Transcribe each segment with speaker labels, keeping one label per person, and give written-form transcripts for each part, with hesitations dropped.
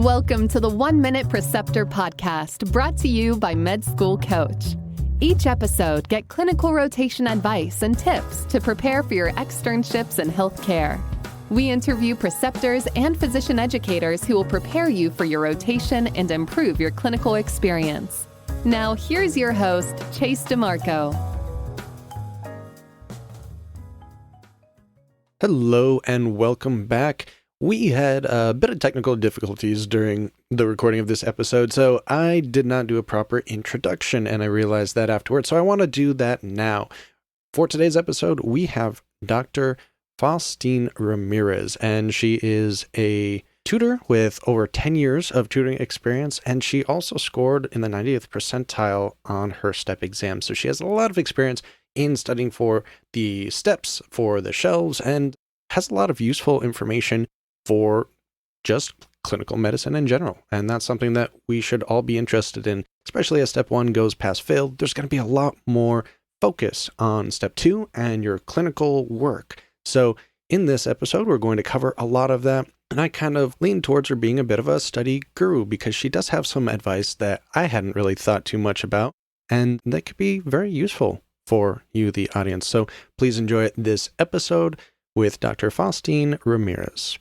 Speaker 1: Welcome to the 1 Minute Preceptor podcast, brought to you by Med School Coach. Each episode, get clinical rotation advice and tips to prepare for your externships in healthcare. We interview preceptors and physician educators who will prepare you for your rotation and improve your clinical experience. Now, here's your host, Chase DeMarco.
Speaker 2: Hello and welcome back. We had a bit of technical difficulties during the recording of this episode, so I did not do a proper introduction, and I realized that afterwards, so I want to do that now. For today's episode, we have Dr. Faustine Ramirez, and she is a tutor with over 10 years of tutoring experience, and she also scored in the 90th percentile on her STEP exam, so she has a lot of experience in studying for the steps, for the shelves, and has a lot of useful information for just clinical medicine in general. And that's something that we should all be interested in, especially as Step 1 goes past fail. There's going to be a lot more focus on Step 2 and your clinical work. So in this episode, we're going to cover a lot of that. And I kind of lean towards her being a bit of a study guru because she does have some advice that I hadn't really thought too much about, and that could be very useful for you, the audience. So please enjoy this episode with Dr. Faustine Ramirez.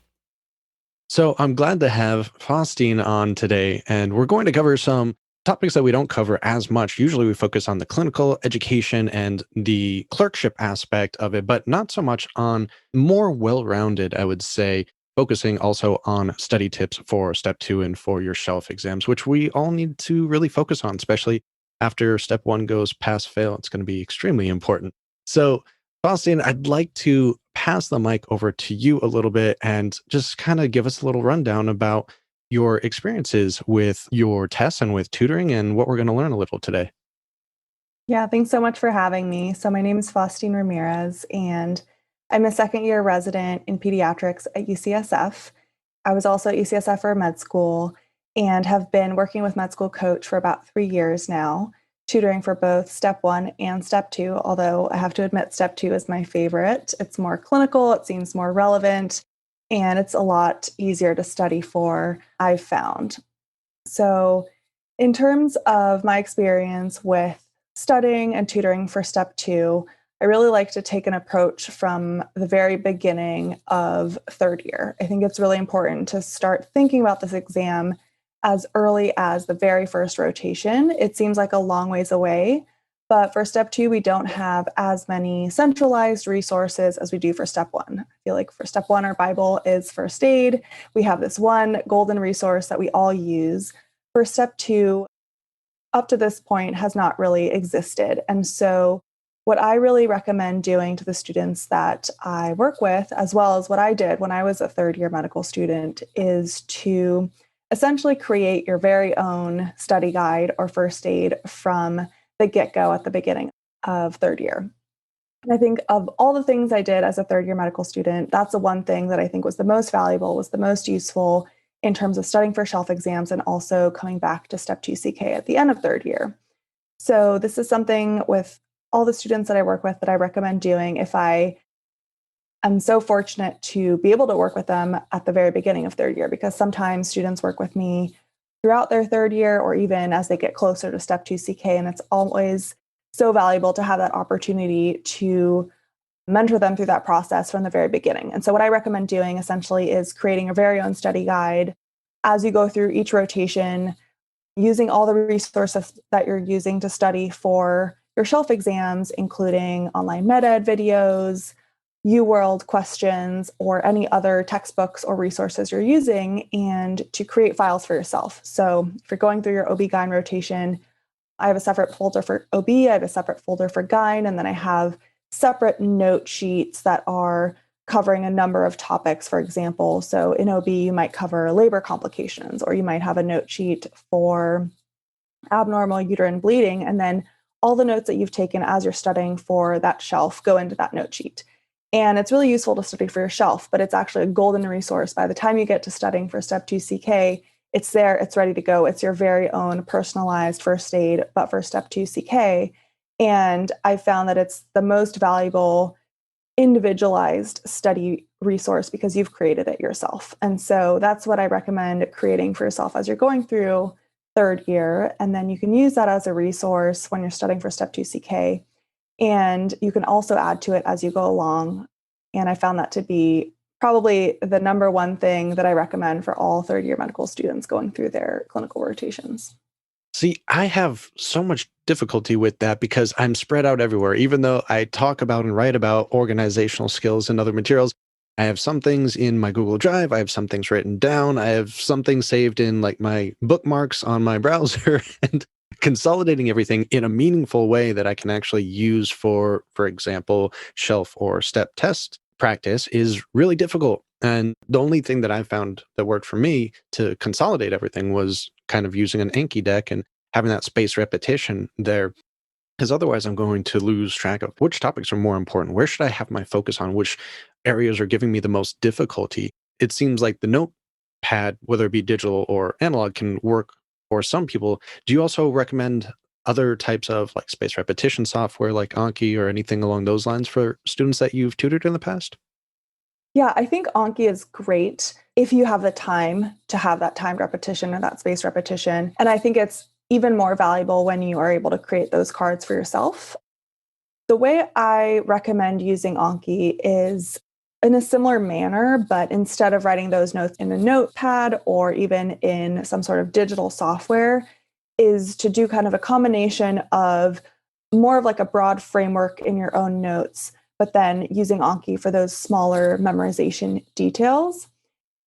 Speaker 2: So I'm glad to have Faustine on today, and we're going to cover some topics that we don't cover as much. Usually we focus on the clinical education and the clerkship aspect of it, but not so much on more well-rounded, I would say, focusing also on study tips for Step 2 and for your shelf exams, which we all need to really focus on, especially after Step 1 goes past fail. It's going to be extremely important. So Faustine, I'd like to pass the mic over to you a little bit and just kind of give us a little rundown about your experiences with your tests and with tutoring and what we're going to learn a little today.
Speaker 3: Yeah, thanks so much for having me. So my name is Faustine Ramirez, and I'm a second-year resident in pediatrics at UCSF. I was also at UCSF for med school and have been working with Med School Coach for about 3 years now, tutoring for both Step 1 and Step 2, although I have to admit Step 2 is my favorite. It's more clinical, it seems more relevant, and it's a lot easier to study for, I've found. So in terms of my experience with studying and tutoring for Step 2, I really like to take an approach from the very beginning of third year. I think it's really important to start thinking about this exam as early as the very first rotation. It seems like a long ways away, but for Step 2, we don't have as many centralized resources as we do for Step 1. I feel like for Step 1, our Bible is first aid. We have this one golden resource that we all use. For Step 2, up to this point, has not really existed. And so what I really recommend doing to the students that I work with, as well as what I did when I was a third-year medical student, is to essentially create your very own study guide or first aid from the get-go at the beginning of third year. And I think of all the things I did as a third-year medical student, that's the one thing that I think was the most valuable, was the most useful in terms of studying for shelf exams and also coming back to Step 2 CK at the end of third year. So this is something with all the students that I work with that I recommend doing if I'm so fortunate to be able to work with them at the very beginning of third year, because sometimes students work with me throughout their third year or even as they get closer to Step 2 CK. And it's always so valuable to have that opportunity to mentor them through that process from the very beginning. And so what I recommend doing essentially is creating a very own study guide as you go through each rotation, using all the resources that you're using to study for your shelf exams, including online med ed videos, UWorld questions, or any other textbooks or resources you're using, and to create files for yourself. So if you're going through your OB-GYN rotation, I have a separate folder for OB, I have a separate folder for GYN, and then I have separate note sheets that are covering a number of topics, for example. So in OB, you might cover labor complications, or you might have a note sheet for abnormal uterine bleeding, and then all the notes that you've taken as you're studying for that shelf go into that note sheet. And it's really useful to study for your shelf, but it's actually a golden resource. By the time you get to studying for Step 2 CK, it's there, it's ready to go. It's your very own personalized first aid, but for Step 2 CK. And I found that it's the most valuable individualized study resource because you've created it yourself. And so that's what I recommend creating for yourself as you're going through third year. And then you can use that as a resource when you're studying for Step 2 CK. And you can also add to it as you go along. And I found that to be probably the number one thing that I recommend for all third year medical students going through their clinical rotations.
Speaker 2: See, I have so much difficulty with that because I'm spread out everywhere. Even though I talk about and write about organizational skills and other materials, I have some things in my Google Drive. I have some things written down. I have some things saved in like my bookmarks on my browser and consolidating everything in a meaningful way that I can actually use for example, shelf or step test practice is really difficult. And the only thing that I found that worked for me to consolidate everything was kind of using an Anki deck and having that spaced repetition there. Because otherwise, I'm going to lose track of which topics are more important. Where should I have my focus on? Which areas are giving me the most difficulty? It seems like the notepad, whether it be digital or analog, can work for some people. Do you also recommend other types of like spaced repetition software like Anki or anything along those lines for students that you've tutored in the past?
Speaker 3: Yeah, I think Anki is great if you have the time to have that timed repetition or that spaced repetition. And I think it's even more valuable when you are able to create those cards for yourself. The way I recommend using Anki is in a similar manner, but instead of writing those notes in a notepad or even in some sort of digital software, is to do kind of a combination of more of like a broad framework in your own notes, but then using Anki for those smaller memorization details.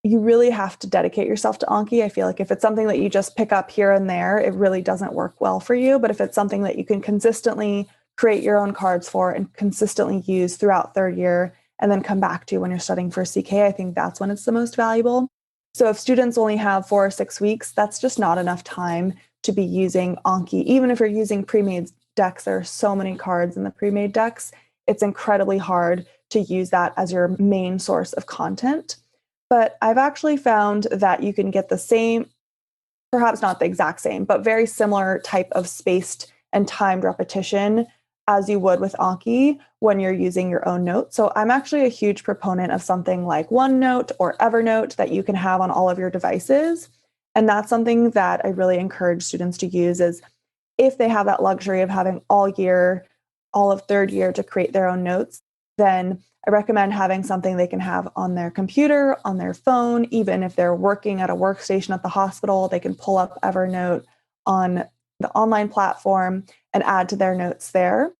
Speaker 3: You really have to dedicate yourself to Anki. I feel like if it's something that you just pick up here and there, it really doesn't work well for you. But if it's something that you can consistently create your own cards for and consistently use throughout third year and then come back to when you're studying for CK, I think that's when it's the most valuable. So if students only have 4 or 6 weeks, that's just not enough time to be using Anki. Even if you're using pre-made decks, there are so many cards in the pre-made decks. It's incredibly hard to use that as your main source of content. But I've actually found that you can get the same, perhaps not the exact same, but very similar type of spaced and timed repetition as you would with Anki when you're using your own notes. So I'm actually a huge proponent of something like OneNote or Evernote that you can have on all of your devices. And that's something that I really encourage students to use is if they have that luxury of having all year, all of third year to create their own notes, then I recommend having something they can have on their computer, on their phone. Even if they're working at a workstation at the hospital, they can pull up Evernote on the online platform and add to their notes there.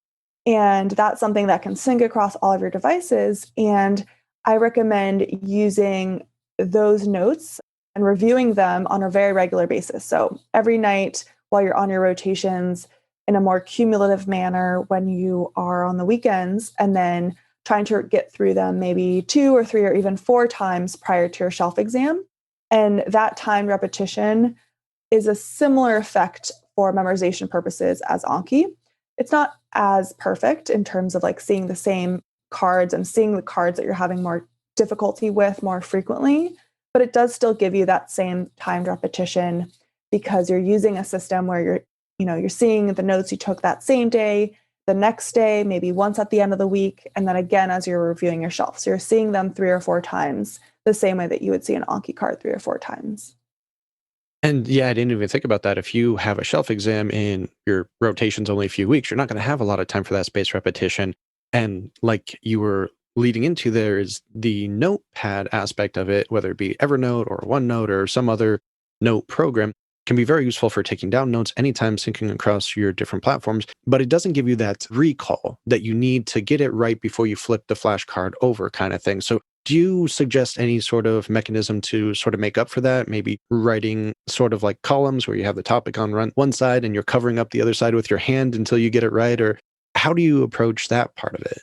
Speaker 3: And that's something that can sync across all of your devices. And I recommend using those notes and reviewing them on a very regular basis. So every night while you're on your rotations in a more cumulative manner when you are on the weekends, and then trying to get through them maybe 2 or 3 or even 4 times prior to your shelf exam. And that timed repetition is a similar effect for memorization purposes as Anki. It's not as perfect in terms of like seeing the same cards and seeing the cards that you're having more difficulty with more frequently, but it does still give you that same timed repetition because you're using a system where you're seeing the notes you took that same day, the next day, maybe once at the end of the week, and then again as you're reviewing your shelf. So you're seeing them 3 or 4 times, the same way that you would see an Anki card 3 or 4 times.
Speaker 2: And yeah, I didn't even think about that. If you have a shelf exam in your rotation's only a few weeks, you're not going to have a lot of time for that spaced repetition. And like you were leading into, there is the notepad aspect of it, whether it be Evernote or OneNote or some other note program, can be very useful for taking down notes anytime syncing across your different platforms. But it doesn't give you that recall that you need to get it right before you flip the flashcard over kind of thing. So do you suggest any sort of mechanism to sort of make up for that? Maybe writing sort of like columns where you have the topic on one side and you're covering up the other side with your hand until you get it right? Or how do you approach that part of it?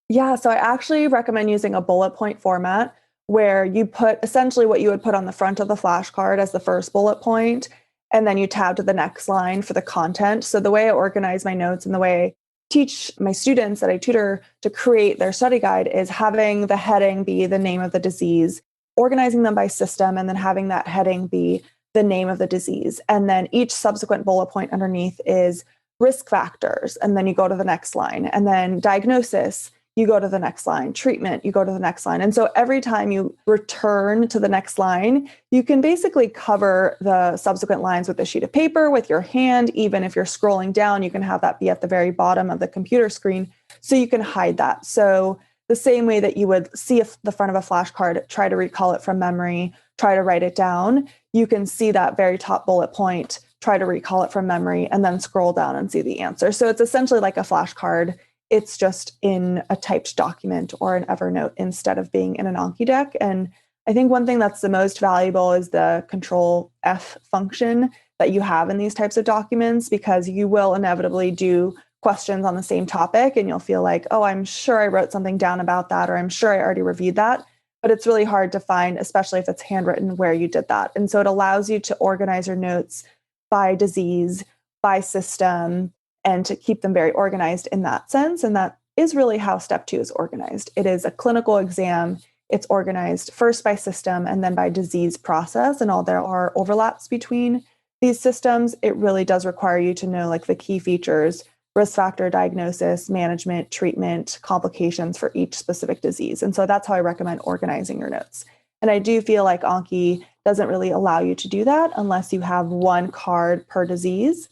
Speaker 3: Yeah, so I actually recommend using a bullet point format where you put essentially what you would put on the front of the flashcard as the first bullet point, and then you tab to the next line for the content. So the way I organize my notes and the way I teach my students that I tutor to create their study guide is having the heading be the name of the disease, organizing them by system, and then having that heading be the name of the disease. And then each subsequent bullet point underneath is risk factors. And then you go to the next line, and then diagnosis, you go to the next line. Treatment, you go to the next line. And so every time you return to the next line, you can basically cover the subsequent lines with a sheet of paper, with your hand. Even if you're scrolling down, you can have that be at the very bottom of the computer screen so you can hide that. So the same way that you would see the front of a flashcard, try to recall it from memory, try to write it down, you can see that very top bullet point, try to recall it from memory, and then scroll down and see the answer. So it's essentially like a flashcard. It's just in a typed document or an Evernote instead of being in an Anki deck. And I think one thing that's the most valuable is the Control F function that you have in these types of documents, because you will inevitably do questions on the same topic and you'll feel like, oh, I'm sure I wrote something down about that, or I'm sure I already reviewed that. But it's really hard to find, especially if it's handwritten, where you did that. And so it allows you to organize your notes by disease, by system, and to keep them very organized in that sense. And that is really how Step 2 is organized. It is a clinical exam. It's organized first by system and then by disease process. And all there are overlaps between these systems, it really does require you to know like the key features, risk factor diagnosis, management, treatment, complications for each specific disease. And so that's how I recommend organizing your notes. And I do feel like Anki doesn't really allow you to do that unless you have one card per disease.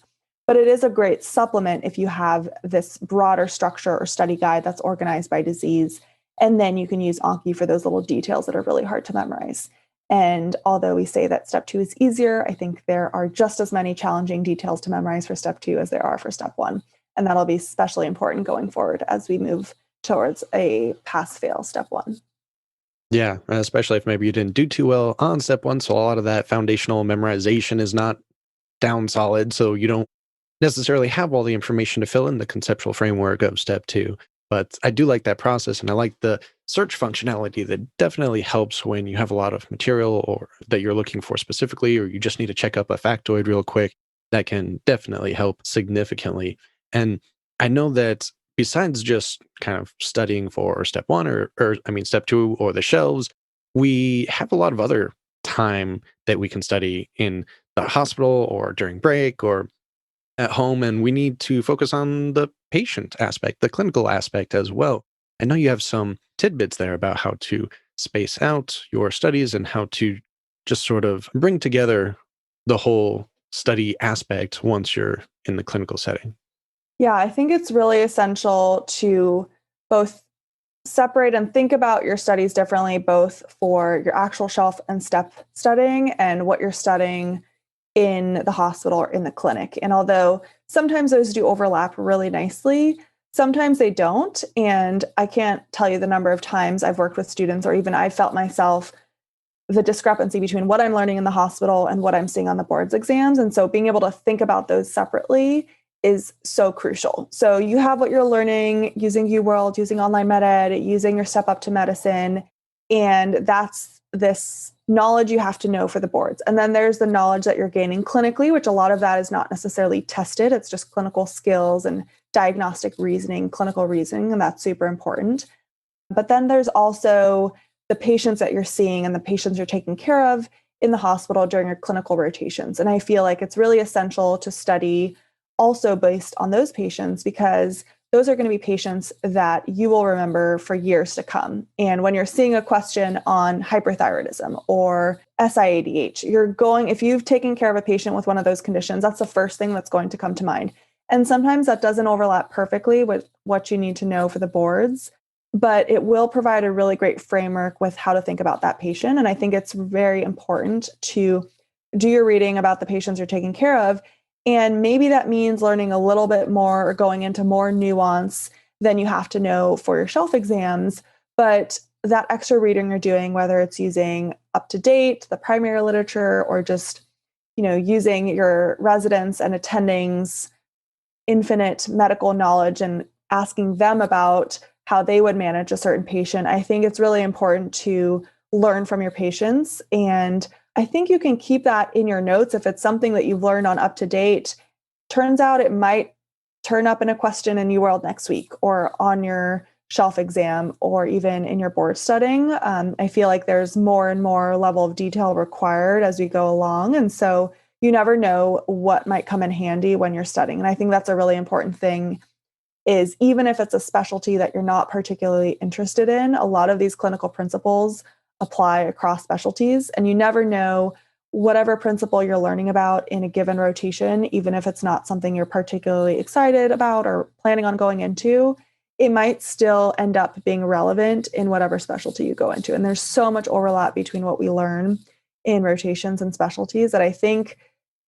Speaker 3: But it is a great supplement if you have this broader structure or study guide that's organized by disease. And then you can use Anki for those little details that are really hard to memorize. And although we say that Step 2 is easier, I think there are just as many challenging details to memorize for Step 2 as there are for Step 1. And that'll be especially important going forward as we move towards a pass-fail Step 1.
Speaker 2: Yeah, especially if maybe you didn't do too well on Step 1. So a lot of that foundational memorization is not down solid. So you don't necessarily have all the information to fill in the conceptual framework of Step 2. But I do like that process, and I like the search functionality that definitely helps when you have a lot of material or that you're looking for specifically, or you just need to check up a factoid real quick. That can definitely help significantly. And I know that besides just kind of studying for Step 1 or Step 2 or the shelves, we have a lot of other time that we can study in the hospital or during break or at home, and we need to focus on the patient aspect, the clinical aspect as well. I know you have some tidbits there about how to space out your studies and how to just sort of bring together the whole study aspect once you're in the clinical setting.
Speaker 3: Yeah, I think it's really essential to both separate and think about your studies differently, both for your actual shelf and step studying and what you're studying in the hospital or in the clinic. And although sometimes those do overlap really nicely, sometimes they don't. And I can't tell you the number of times I've worked with students, or even I felt myself, the discrepancy between what I'm learning in the hospital and what I'm seeing on the boards exams. And so being able to think about those separately is so crucial. So you have what you're learning using UWorld, using online med ed, using your Step Up to Medicine. And that's this knowledge you have to know for the boards. And then there's the knowledge that you're gaining clinically, which a lot of that is not necessarily tested. It's just clinical skills and diagnostic reasoning, clinical reasoning, and that's super important. But then there's also the patients that you're seeing and the patients you're taking care of in the hospital during your clinical rotations. And I feel like it's really essential to study also based on those patients, because those are going to be patients that you will remember for years to come. And when you're seeing a question on hyperthyroidism or SIADH, if you've taken care of a patient with one of those conditions, that's the first thing that's going to come to mind. And sometimes that doesn't overlap perfectly with what you need to know for the boards, but it will provide a really great framework with how to think about that patient. And I think it's very important to do your reading about the patients you're taking care of. And maybe that means learning a little bit more or going into more nuance than you have to know for your shelf exams. But that extra reading you're doing, whether it's using up to date, the primary literature, or just, using your residents and attendings' infinite medical knowledge and asking them about how they would manage a certain patient, I think it's really important to learn from your patients. And I think you can keep that in your notes if it's something that you've learned on up to date. Turns out it might turn up in a question in UWorld next week or on your shelf exam or even in your board studying. I feel like there's more and more level of detail required as we go along. And so you never know what might come in handy when you're studying. And I think that's a really important thing is even if it's a specialty that you're not particularly interested in, a lot of these clinical principles apply across specialties, and you never know whatever principle you're learning about in a given rotation, even if it's not something you're particularly excited about or planning on going into, it might still end up being relevant in whatever specialty you go into. And there's so much overlap between what we learn in rotations and specialties that I think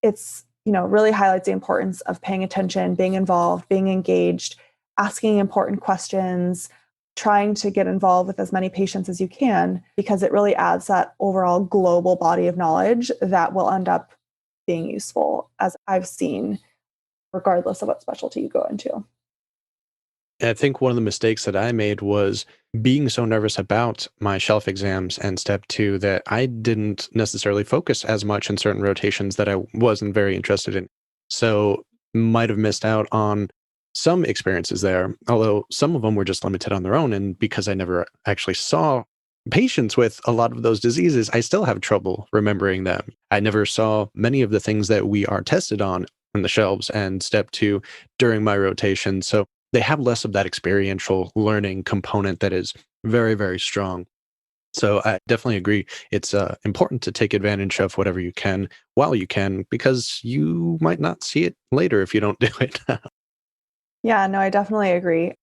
Speaker 3: it's, really highlights the importance of paying attention, being involved, being engaged, asking important questions, trying to get involved with as many patients as you can, because it really adds that overall global body of knowledge that will end up being useful, as I've seen, regardless of what specialty you go into.
Speaker 2: I think one of the mistakes that I made was being so nervous about my shelf exams and step 2 that I didn't necessarily focus as much in certain rotations that I wasn't very interested in. So might have missed out on some experiences there, although some of them were just limited on their own. And because I never actually saw patients with a lot of those diseases, I still have trouble remembering them. I never saw many of the things that we are tested on in the shelves and step 2 during my rotation. So they have less of that experiential learning component that is very, very strong. So I definitely agree. It's important to take advantage of whatever you can while you can, because you might not see it later if you don't do it.
Speaker 3: Yeah, no, I definitely agree.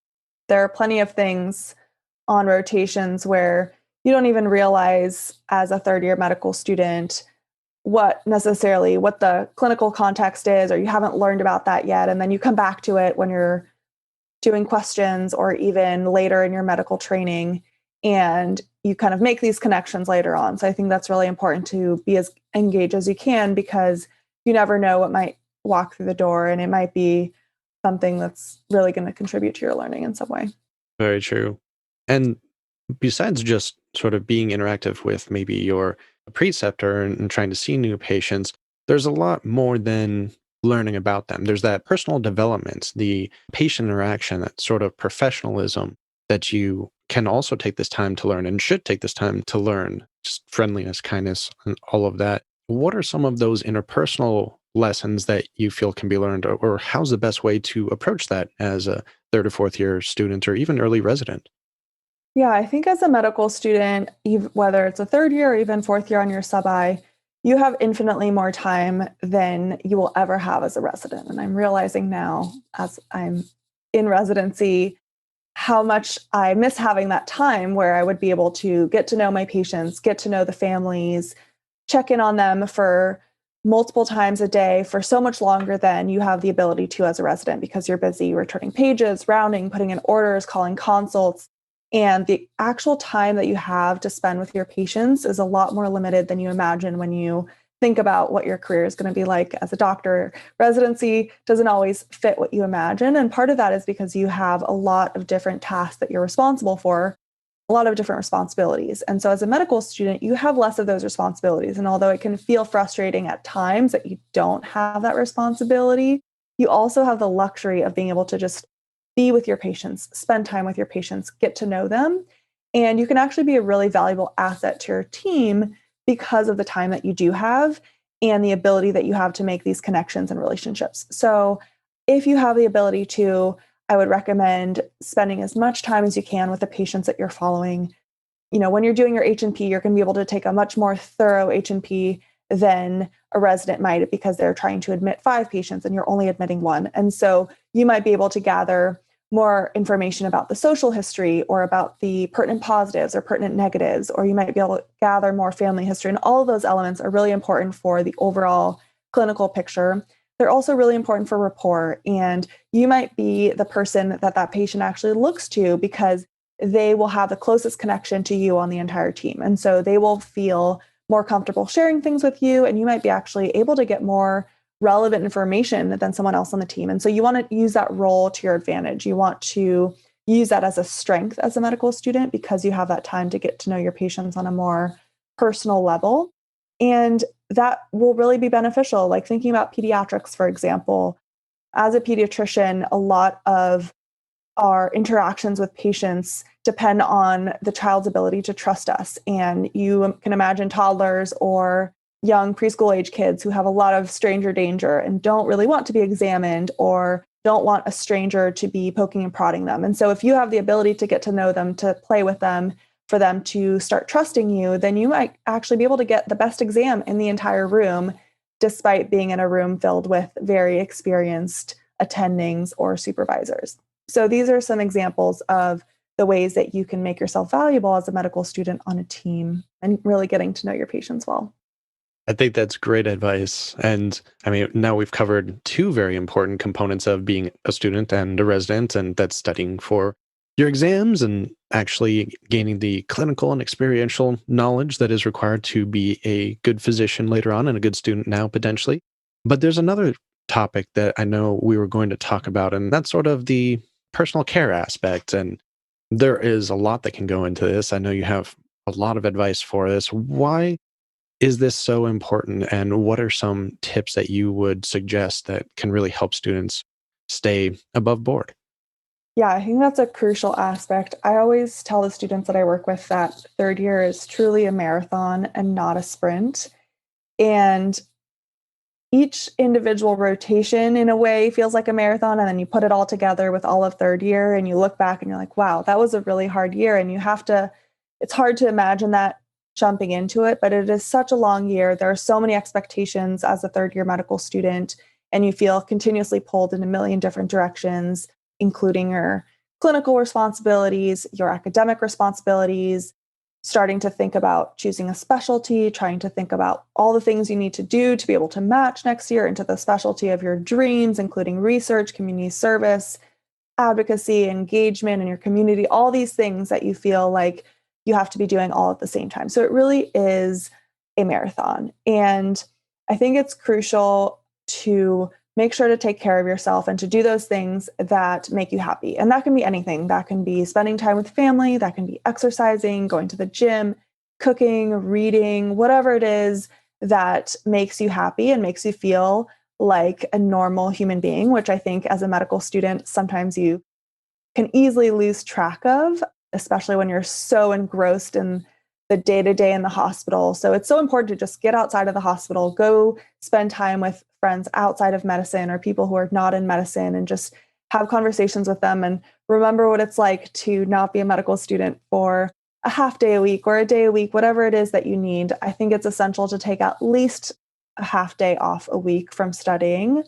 Speaker 3: There are plenty of things on rotations where you don't even realize as a third year medical student what the clinical context is, or you haven't learned about that yet. And then you come back to it when you're doing questions or even later in your medical training, and you kind of make these connections later on. So I think that's really important to be as engaged as you can, because you never know what might walk through the door, and it might be something that's really going to contribute to your learning in some way.
Speaker 2: Very true. And besides just sort of being interactive with maybe your preceptor and trying to see new patients, there's a lot more than learning about them. There's that personal development, the patient interaction, that sort of professionalism that you can also take this time to learn and should take this time to learn, just friendliness, kindness, and all of that. What are some of those interpersonal lessons that you feel can be learned, or how's the best way to approach that as a third or fourth year student or even early resident?
Speaker 3: Yeah, I think as a medical student, whether it's a third year or even fourth year on your sub-I, you have infinitely more time than you will ever have as a resident. And I'm realizing now, as I'm in residency, how much I miss having that time where I would be able to get to know my patients, get to know the families, check in on them for multiple times a day for so much longer than you have the ability to as a resident, because you're busy returning pages, rounding, putting in orders, calling consults. And the actual time that you have to spend with your patients is a lot more limited than you imagine when you think about what your career is going to be like as a doctor. Residency doesn't always fit what you imagine. And part of that is because you have a lot of different tasks that you're responsible for, a lot of different responsibilities. And so as a medical student, you have less of those responsibilities. And although it can feel frustrating at times that you don't have that responsibility, you also have the luxury of being able to just be with your patients, spend time with your patients, get to know them. And you can actually be a really valuable asset to your team because of the time that you do have and the ability that you have to make these connections and relationships. So if you have the ability to, I would recommend spending as much time as you can with the patients that you're following. When you're doing your H&P, you're going to be able to take a much more thorough H&P than a resident might, because they're trying to admit 5 patients and you're only admitting 1. And so you might be able to gather more information about the social history or about the pertinent positives or pertinent negatives, or you might be able to gather more family history. And all of those elements are really important for the overall clinical picture. They're also really important for rapport. And you might be the person that patient actually looks to, because they will have the closest connection to you on the entire team. And so they will feel more comfortable sharing things with you, and you might be actually able to get more relevant information than someone else on the team. And so you want to use that role to your advantage. You want to use that as a strength as a medical student, because you have that time to get to know your patients on a more personal level. And that will really be beneficial. Like thinking about pediatrics, for example, as a pediatrician, a lot of our interactions with patients depend on the child's ability to trust us. And you can imagine toddlers or young preschool age kids who have a lot of stranger danger and don't really want to be examined, or don't want a stranger to be poking and prodding them. And so if you have the ability to get to know them, to play with them, for them to start trusting you, then you might actually be able to get the best exam in the entire room, despite being in a room filled with very experienced attendings or supervisors. So these are some examples of the ways that you can make yourself valuable as a medical student on a team and really getting to know your patients well.
Speaker 2: I think that's great advice. And I mean, now we've covered two very important components of being a student and a resident, and that's studying for your exams and actually gaining the clinical and experiential knowledge that is required to be a good physician later on and a good student now, potentially. But there's another topic that I know we were going to talk about, and that's sort of the personal care aspect. And there is a lot that can go into this. I know you have a lot of advice for this. Why is this so important? And what are some tips that you would suggest that can really help students stay above board?
Speaker 3: Yeah, I think that's a crucial aspect. I always tell the students that I work with that third year is truly a marathon and not a sprint. And each individual rotation in a way feels like a marathon. And then you put it all together with all of third year and you look back and you're like, wow, that was a really hard year. And it's hard to imagine that jumping into it, but it is such a long year. There are so many expectations as a third year medical student, and you feel continuously pulled in a million different directions, including your clinical responsibilities, your academic responsibilities, starting to think about choosing a specialty, trying to think about all the things you need to do to be able to match next year into the specialty of your dreams, including research, community service, advocacy, engagement in your community, all these things that you feel like you have to be doing all at the same time. So it really is a marathon. And I think it's crucial to make sure to take care of yourself and to do those things that make you happy. And that can be anything. That can be spending time with family, that can be exercising, going to the gym, cooking, reading, whatever it is that makes you happy and makes you feel like a normal human being, which I think as a medical student, sometimes you can easily lose track of, especially when you're so engrossed in the day-to-day in the hospital. So it's so important to just get outside of the hospital, go spend time with friends outside of medicine or people who are not in medicine and just have conversations with them and remember what it's like to not be a medical student for a half day a week or a day a week, whatever it is that you need. I think it's essential to take at least a half day off a week from studying,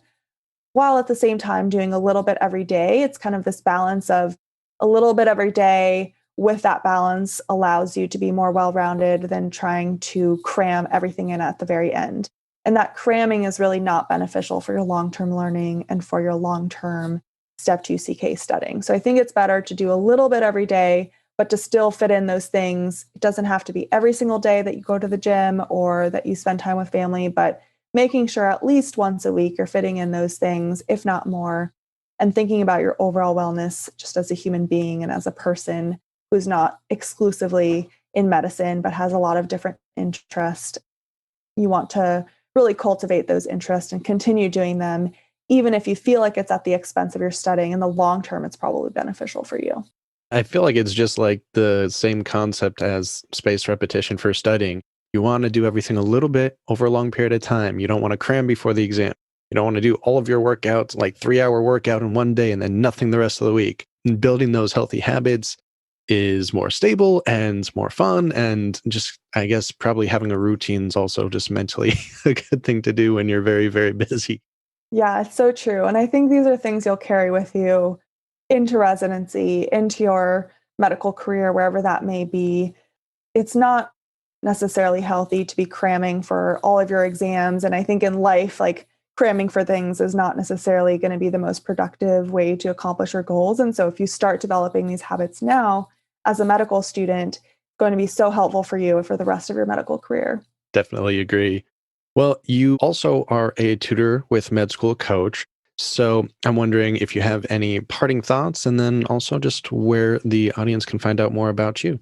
Speaker 3: while at the same time doing a little bit every day. It's kind of this balance of a little bit every day with that balance allows you to be more well-rounded than trying to cram everything in at the very end. And that cramming is really not beneficial for your long-term learning and for your long-term Step 2 CK studying. So I think it's better to do a little bit every day, but to still fit in those things. It doesn't have to be every single day that you go to the gym or that you spend time with family, but making sure at least once a week you're fitting in those things, if not more, and thinking about your overall wellness just as a human being and as a person who's not exclusively in medicine, but has a lot of different interests. You want to really cultivate those interests and continue doing them, even if you feel like it's at the expense of your studying. In the long term, it's probably beneficial for you.
Speaker 2: I feel like it's just like the same concept as spaced repetition for studying. You want to do everything a little bit over a long period of time. You don't want to cram before the exam. You don't want to do all of your workouts, like 3-hour workout in one day and then nothing the rest of the week. And building those healthy habits is more stable and more fun. And just, I guess, probably having a routine is also just mentally a good thing to do when you're very, very busy.
Speaker 3: Yeah, it's so true. And I think these are things you'll carry with you into residency, into your medical career, wherever that may be. It's not necessarily healthy to be cramming for all of your exams. And I think in life, like cramming for things is not necessarily going to be the most productive way to accomplish your goals. And so if you start developing these habits now as a medical student, it's going to be so helpful for you for the rest of your medical career.
Speaker 2: Definitely agree. Well, you also are a tutor with Med School Coach. So I'm wondering if you have any parting thoughts and then also just where the audience can find out more about you.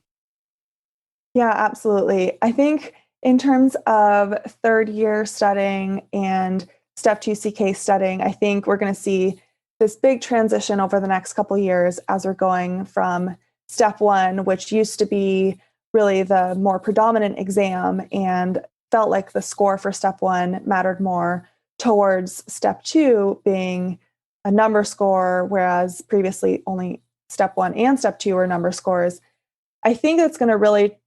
Speaker 3: Yeah, absolutely. I think in terms of third year studying and Step 2 CK studying, I think we're going to see this big transition over the next couple of years as we're going from Step 1, which used to be really the more predominant exam and felt like the score for Step 1 mattered more, towards Step 2 being a number score, whereas previously only step 1 and step 2 were number scores. I think it's going to really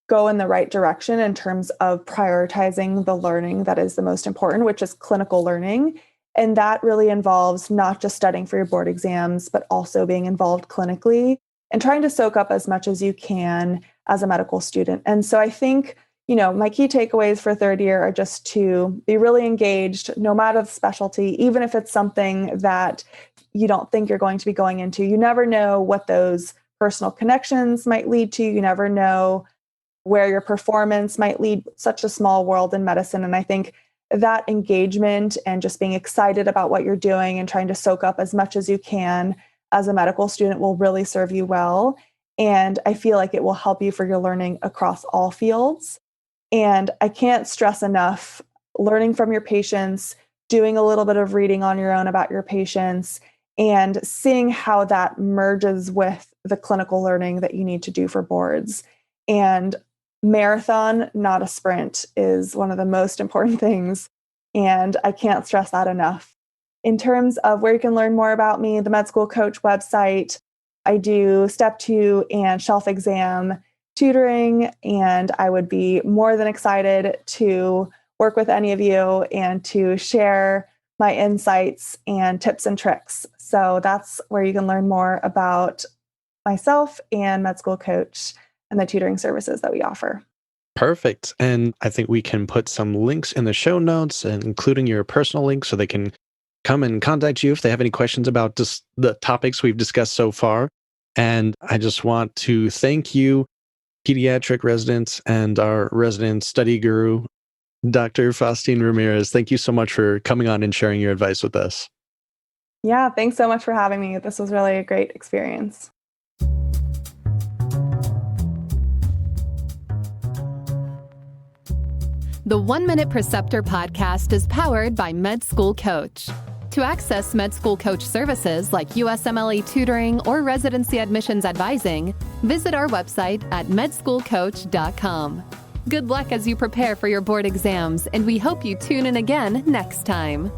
Speaker 3: go in the right direction in terms of prioritizing the learning that is the most important, which is clinical learning. And that really involves not just studying for your board exams, but also being involved clinically and trying to soak up as much as you can as a medical student. And so I think, my key takeaways for third year are just to be really engaged, no matter the specialty, even if it's something that you don't think you're going to be going into. You never know what those personal connections might lead to. You never know where your performance might lead. Such a small world in medicine. And I think that engagement and just being excited about what you're doing and trying to soak up as much as you can as a medical student will really serve you well. And I feel like it will help you for your learning across all fields. And I can't stress enough learning from your patients, doing a little bit of reading on your own about your patients, and seeing how that merges with the clinical learning that you need to do for boards. And marathon, not a sprint, is one of the most important things. And I can't stress that enough. In terms of where you can learn more about me, the Med School Coach website, I do step 2 and shelf exam tutoring, and I would be more than excited to work with any of you and to share my insights and tips and tricks. So that's where you can learn more about myself and Med School Coach and the tutoring services that we offer.
Speaker 2: Perfect. And I think we can put some links in the show notes, and including your personal link, so they can come and contact you if they have any questions about just the topics we've discussed so far. And I just want to thank you, pediatric residents, and our resident study guru, Dr. Faustine Ramirez. Thank you so much for coming on and sharing your advice with us.
Speaker 3: Yeah, thanks so much for having me. This was really a great experience.
Speaker 1: The 1 Minute Preceptor podcast is powered by Med School Coach. To access Med School Coach services like USMLE tutoring or residency admissions advising, visit our website at medschoolcoach.com. Good luck as you prepare for your board exams, and we hope you tune in again next time.